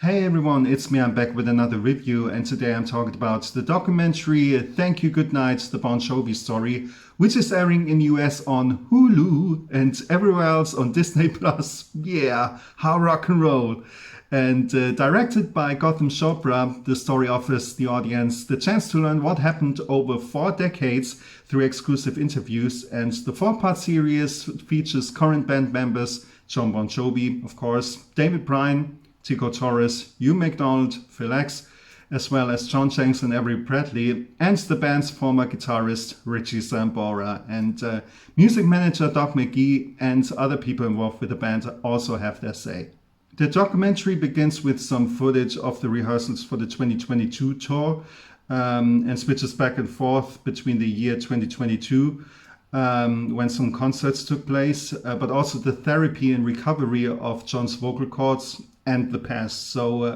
Hey everyone, it's me. I'm back with another review, and today I'm talking about the documentary Thank You, Goodnight, the Bon Jovi story, which is airing in US on Hulu and everywhere else on Disney Plus. Yeah, how rock and roll. And directed by Gotham Chopra, the story offers the audience the chance to learn what happened over 4 decades through exclusive interviews. And the 4-part series features current band members John Bon Jovi, of course, David Bryan, Tico Torres, Hugh McDonald, Phil X, as well as John Shanks and Avery Bradley, and the band's former guitarist Richie Sambora. And music manager Doug McGee and other people involved with the band also have their say. The documentary begins with some footage of the rehearsals for the 2022 tour and switches back and forth between the year 2022 when some concerts took place, but also the therapy and recovery of John's vocal cords and the past. So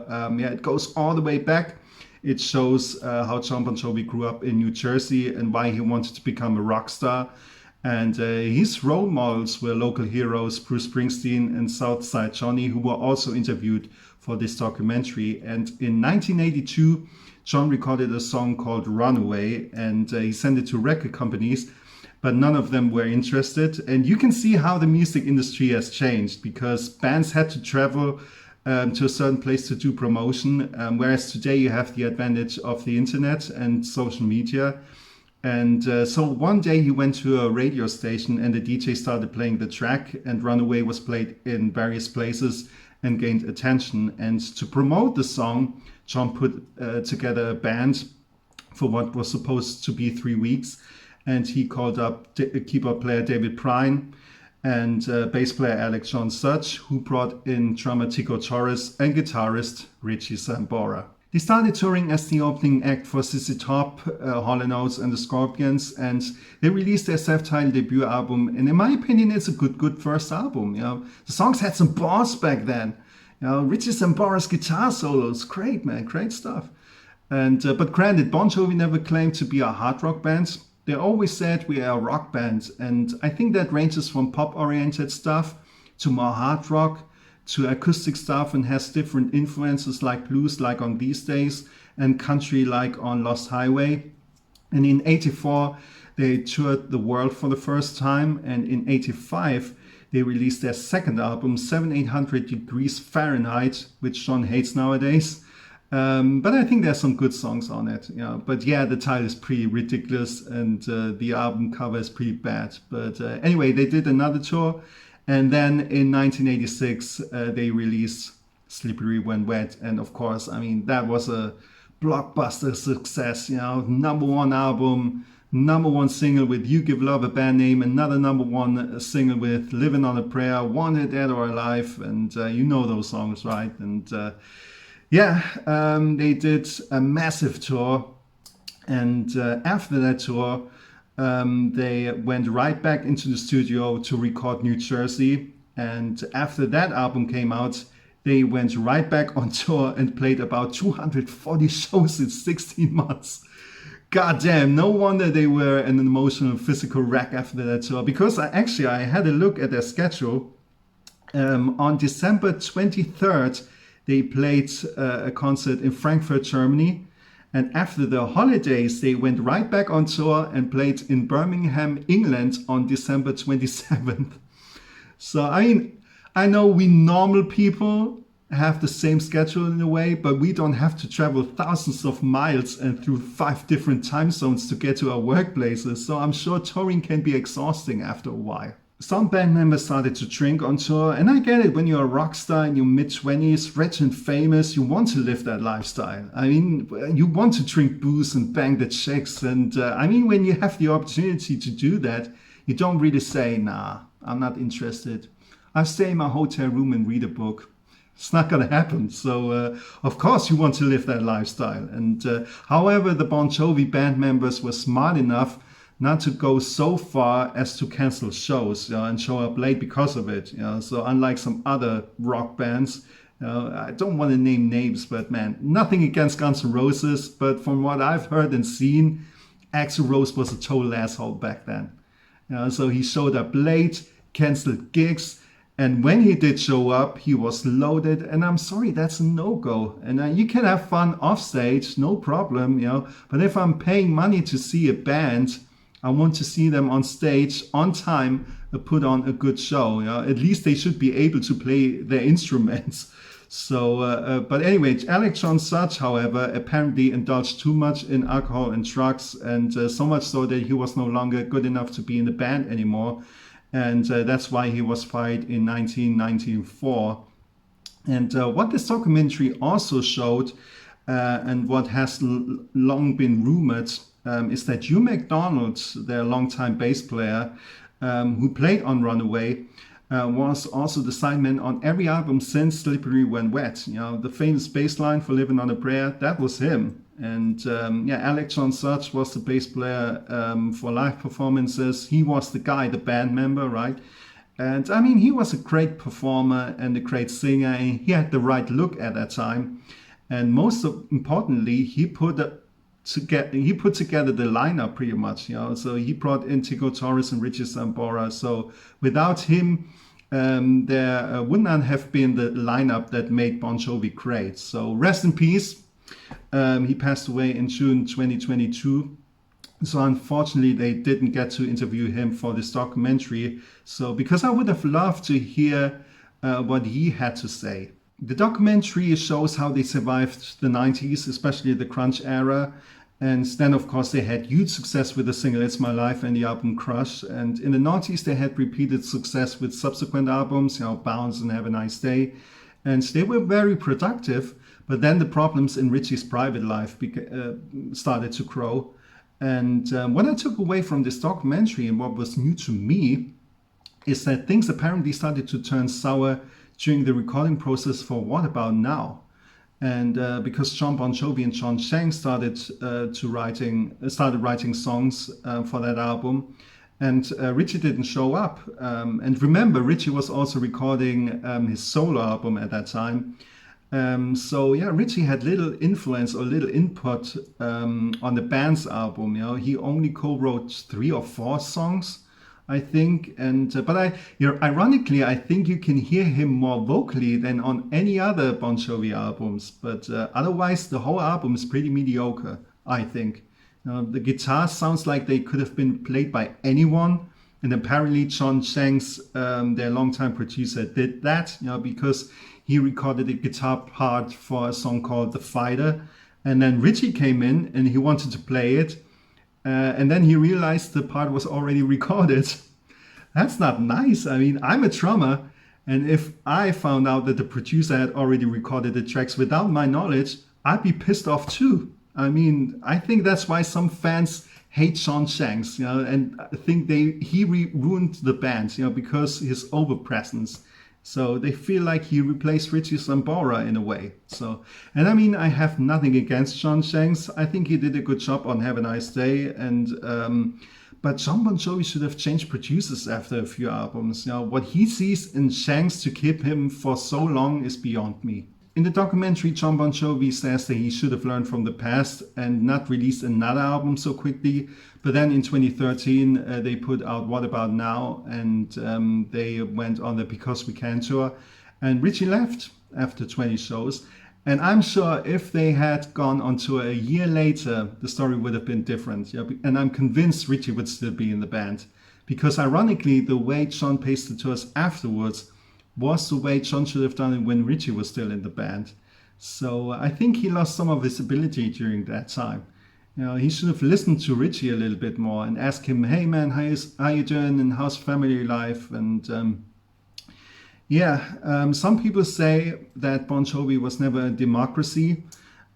it goes all the way back. It shows how John Bon Jovi grew up in New Jersey and why he wanted to become a rock star. And his role models were local heroes Bruce Springsteen and Southside Johnny, who were also interviewed for this documentary. And in 1982, John recorded a song called Runaway, and he sent it to record companies, but none of them were interested. And you can see how the music industry has changed, because bands had to travel to a certain place to do promotion, whereas today you have the advantage of the internet and social media. And so one day he went to a radio station and the DJ started playing the track, and Runaway was played in various places and gained attention. And to promote the song, John put together a band for what was supposed to be 3 weeks. And he called up keyboard player David Bryan and bass player Alec who brought in drummer Tico Torres and guitarist Richie Sambora. They started touring as the opening act for ZZ Top, Hall & Oates and the Scorpions, and they released their self-titled debut album. And in my opinion, it's a good first album. You know, the songs had some bars back then. You know, Richie Sambora's guitar solos, great man, great stuff. And but granted, Bon Jovi never claimed to be a hard rock band. They always said we are a rock band, and I think that ranges from pop-oriented stuff to more hard rock to acoustic stuff, and has different influences like blues, like on These Days, and country, like on Lost Highway. And in '84, they toured the world for the first time, and in '85, they released their second album, 7,800 Degrees Fahrenheit, which John hates nowadays. But I think there's some good songs on it. You know. But yeah, the title is pretty ridiculous, and the album cover is pretty bad. But anyway, they did another tour. And then in 1986, they released Slippery When Wet. And of course, I mean, that was a blockbuster success, you know, #1 album, #1 single with You Give Love a Bad Name, another #1 single with Living on a Prayer, Wanted Dead or Alive. And you know those songs, right? And they did a massive tour. And after that tour, they went right back into the studio to record New Jersey. And after that album came out, they went right back on tour and played about 240 shows in 16 months. God damn, no wonder they were an emotional, physical wreck after that tour. Because I had a look at their schedule. On December 23rd, they played a concert in Frankfurt, Germany. And after the holidays, they went right back on tour and played in Birmingham, England on December 27th. So, I mean, I know we normal people have the same schedule in a way, but we don't have to travel thousands of miles and through 5 different time zones to get to our workplaces. So I'm sure touring can be exhausting after a while. Some band members started to drink on tour, and I get it. When you're a rock star in your mid-20s, rich and famous, you want to live that lifestyle. I mean, you want to drink booze and bang the chicks. And I mean, when you have the opportunity to do that, you don't really say, nah, I'm not interested. I'll stay in my hotel room and read a book. It's not going to happen. So, of course, you want to live that lifestyle. And however, the Bon Jovi band members were smart enough not to go so far as to cancel shows, you know, and show up late because of it. You know. So unlike some other rock bands, you know, I don't want to name names, but man, nothing against Guns N' Roses, but from what I've heard and seen, Axl Rose was a total asshole back then. You know, so he showed up late, canceled gigs, And when he did show up, he was loaded. And I'm sorry, that's a no-go. And you can have fun off stage, no problem, you know. But if I'm paying money to see a band, I want to see them on stage on time, put on a good show. You know? At least they should be able to play their instruments. So, but anyway, Alec John Such, however, apparently indulged too much in alcohol and drugs, and so much so that he was no longer good enough to be in the band anymore. And that's why he was fired in 1994. And what this documentary also showed, and what has long been rumored, is that Hugh MacDonald, their longtime bass player, who played on Runaway, was also the sideman on every album since Slippery When Wet. You know, the famous bass line for Living on a Prayer, that was him. And yeah, Alec John Such was the bass player for live performances. He was the guy, the band member, right? And I mean, he was a great performer and a great singer. And he had the right look at that time. And most importantly, he put together the lineup pretty much, you know. So he brought in Tico Torres and Richie Sambora. So without him, there would not have been the lineup that made Bon Jovi great. So rest in peace. He passed away in June 2022. So unfortunately, they didn't get to interview him for this documentary. So because I would have loved to hear what he had to say. The documentary shows how they survived the 90s, especially the grunge era. And then, of course, they had huge success with the single It's My Life and the album Crush. And in the 90s, they had repeated success with subsequent albums, you know, Bounce and Have a Nice Day. And they were very productive. But then the problems in Richie's private life started to grow. And what I took away from this documentary and what was new to me is that things apparently started to turn sour during the recording process for What About Now? And because Jon Bon Jovi and John Shanks started writing songs for that album, and Richie didn't show up. And remember, Richie was also recording his solo album at that time. So yeah, Richie had little influence or little input on the band's album. You know, he only co-wrote 3 or 4 songs, I think. And but ironically, I think you can hear him more vocally than on any other Bon Jovi albums. But otherwise, the whole album is pretty mediocre, I think. The guitar sounds like they could have been played by anyone. And apparently, John Shanks, their longtime producer, did that. You know, because he recorded a guitar part for a song called The Fighter. And then Richie came in and he wanted to play it. And then he realized the part was already recorded. That's not nice. I mean, I'm a drummer. And if I found out that the producer had already recorded the tracks without my knowledge, I'd be pissed off too. I mean, I think that's why some fans hate John Shanks, you know, and I think he ruined the band, you know, because his overpresence. So they feel like he replaced Richie Sambora in a way. So, and I mean, I have nothing against John Shanks. I think he did a good job on Have a Nice Day. And but Jon Bon Jovi should have changed producers after a few albums. You know, what he sees in Shanks to keep him for so long is beyond me. In the documentary, Jon Bon Jovi says that he should have learned from the past and not released another album so quickly. But then in 2013, they put out What About Now? And they went on the Because We Can tour. And Richie left after 20 shows. And I'm sure if they had gone on tour a year later, the story would have been different. Yeah? And I'm convinced Richie would still be in the band. Because ironically, the way John paced the tours afterwards was the way John should have done it when Richie was still in the band. So I think he lost some of his ability during that time. You know, he should have listened to Richie a little bit more and asked him, hey man, how you doing and how's family life? And some people say that Bon Jovi was never a democracy.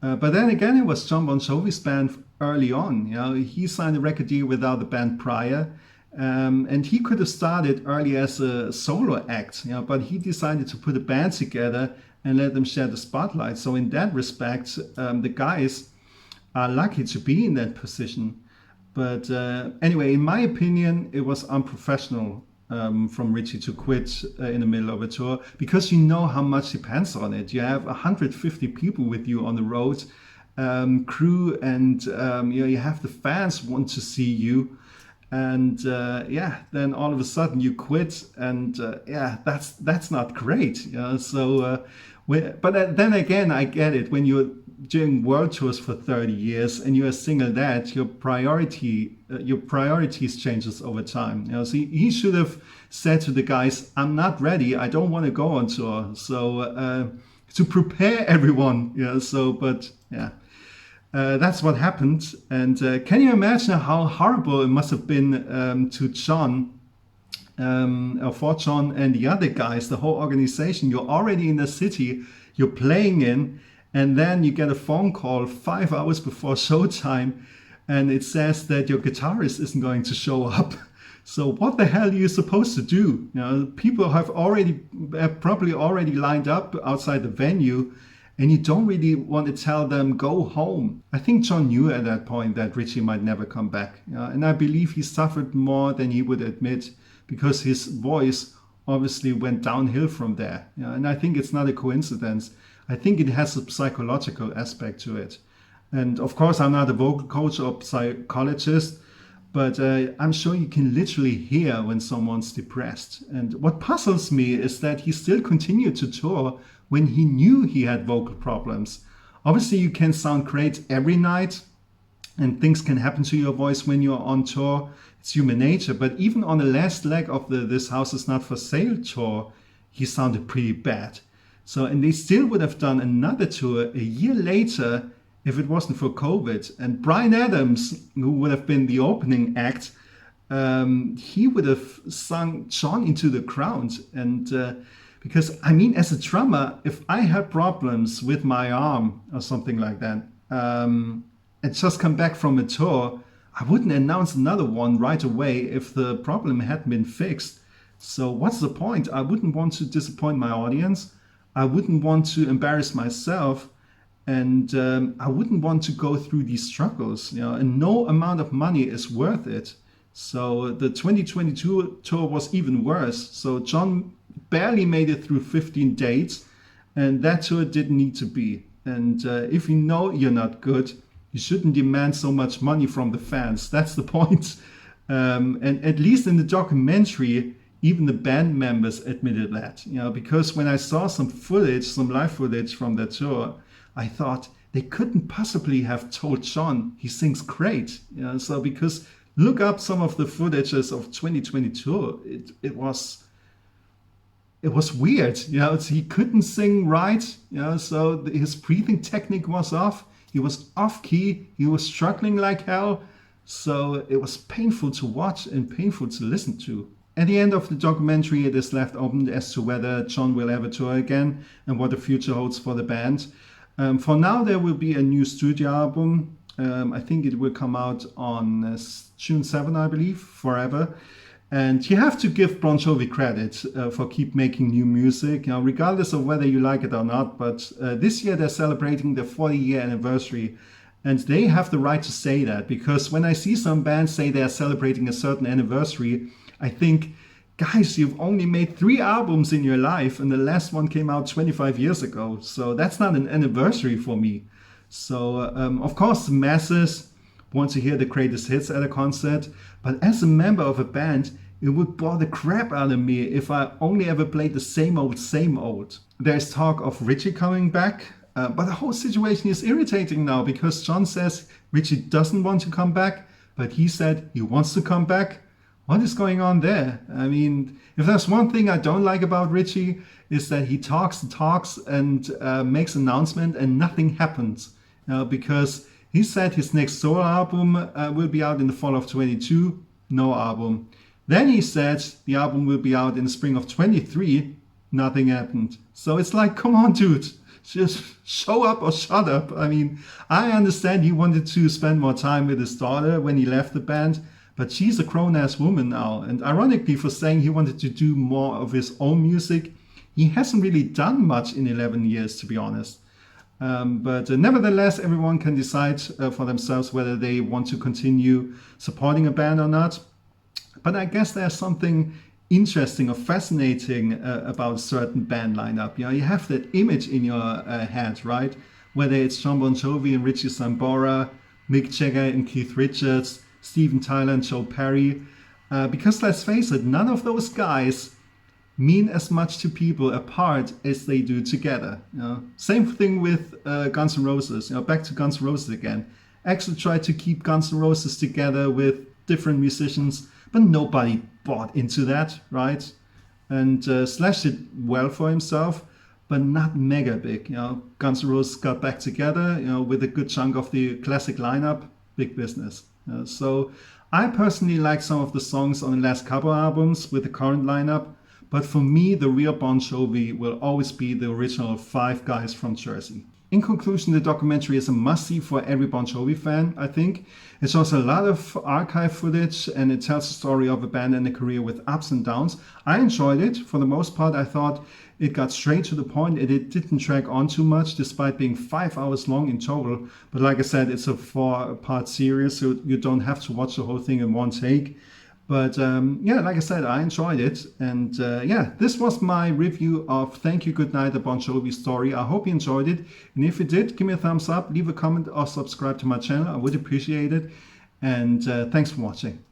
But then again, it was Jon Bon Jovi's band early on. You know, he signed a record deal without the band prior. And he could have started early as a solo act, you know, but he decided to put a band together and let them share the spotlight. So in that respect, the guys are lucky to be in that position. But anyway, in my opinion, it was unprofessional from Richie to quit in the middle of a tour, because you know how much depends on it. You have 150 people with you on the road, crew, and you have the fans want to see you. And then all of a sudden you quit, and that's not great. But then again, I get it. When you're doing world tours for 30 years and you're a single dad, your priorities changes over time. So he should have said to the guys, "I'm not ready. I don't want to go on tour." So to prepare everyone. That's what happened. And can you imagine how horrible it must have been to John, for John and the other guys, the whole organization? You're already in the city, you're playing in, and then you get a phone call 5 hours before showtime, and it says that your guitarist isn't going to show up. So what the hell are you supposed to do? People have probably already lined up outside the venue, and you don't really want to tell them, go home. I think John knew at that point that Richie might never come back. And I believe he suffered more than he would admit, because his voice obviously went downhill from there. And I think it's not a coincidence. I think it has a psychological aspect to it. And of course, I'm not a vocal coach or psychologist, but I'm sure you can literally hear when someone's depressed. And what puzzles me is that he still continued to tour when he knew he had vocal problems. Obviously, you can sound great every night, and things can happen to your voice when you're on tour. It's human nature. But even on the last leg of the This House Is Not For Sale tour, he sounded pretty bad. And they still would have done another tour a year later if it wasn't for COVID. And Bryan Adams, who would have been the opening act, he would have sung John into the ground. And because, I mean, as a drummer, if I had problems with my arm or something like that, and just come back from a tour, I wouldn't announce another one right away if the problem hadn't been fixed. So what's the point? I wouldn't want to disappoint my audience. I wouldn't want to embarrass myself. And I wouldn't want to go through these struggles, and no amount of money is worth it. So the 2022 tour was even worse. So John barely made it through 15 dates, and that tour didn't need to be. And if you know you're not good, you shouldn't demand so much money from the fans. That's the point. And at least in the documentary, even the band members admitted that, because when I saw some live footage from that tour, I thought they couldn't possibly have told John he sings great. Because look up some of the footages of 2022. It was weird. He couldn't sing right. So his breathing technique was off. He was off key. He was struggling like hell. So it was painful to watch and painful to listen to. At the end of the documentary, it is left open as to whether John will ever tour again and what the future holds for the band. For now, there will be a new studio album. I think it will come out on June 7, I believe, Forever. And you have to give Bon Jovi credit for keep making new music, regardless of whether you like it or not. But this year they're celebrating their 40-year anniversary. And they have the right to say that, because when I see some bands say they're celebrating a certain anniversary, I think, guys, you've only made 3 albums in your life, and the last one came out 25 years ago. So that's not an anniversary for me. So, of course, the masses want to hear the greatest hits at a concert. But as a member of a band, it would bore the crap out of me if I only ever played the same old. There's talk of Richie coming back. But the whole situation is irritating now, because John says Richie doesn't want to come back, but he said he wants to come back. What is going on there? I mean, if there's one thing I don't like about Richie, is that he talks and makes announcement and nothing happens. Because he said his next solo album will be out in the fall of 22, no album. Then he said the album will be out in the spring of 23, nothing happened. So it's like, come on, dude. Just show up or shut up. I mean, I understand he wanted to spend more time with his daughter when he left the band, but she's a grown-ass woman now. And ironically, for saying he wanted to do more of his own music, he hasn't really done much in 11 years, to be honest. But nevertheless, everyone can decide for themselves whether they want to continue supporting a band or not. But I guess there's something interesting or fascinating about a certain band lineup. You have that image in your head, right? Whether it's Jon Bon Jovi and Richie Sambora, Mick Jagger and Keith Richards, Steven Tyler and Joe Perry. Because let's face it, none of those guys mean as much to people apart as they do together. Same thing with Guns N' Roses. Back to Guns N' Roses again. Axl tried to keep Guns N' Roses together with different musicians, but nobody bought into that, right? And Slash did well for himself, but not mega big. Guns N' Roses got back together, with a good chunk of the classic lineup, big business. So I personally like some of the songs on the last couple albums with the current lineup, but for me, the real Bon Jovi will always be the original 5 guys from Jersey. In conclusion, the documentary is a must-see for every Bon Jovi fan, I think. It shows a lot of archive footage and it tells the story of a band and a career with ups and downs. I enjoyed it. For the most part, I thought it got straight to the point and it didn't drag on too much despite being 5 hours long in total. But like I said, it's a 4-part series, so you don't have to watch the whole thing in one take. But like I said, I enjoyed it. And this was my review of Thank You, Goodnight, the Bon Jovi story. I hope you enjoyed it. And if you did, give me a thumbs up, leave a comment or subscribe to my channel. I would appreciate it. And thanks for watching.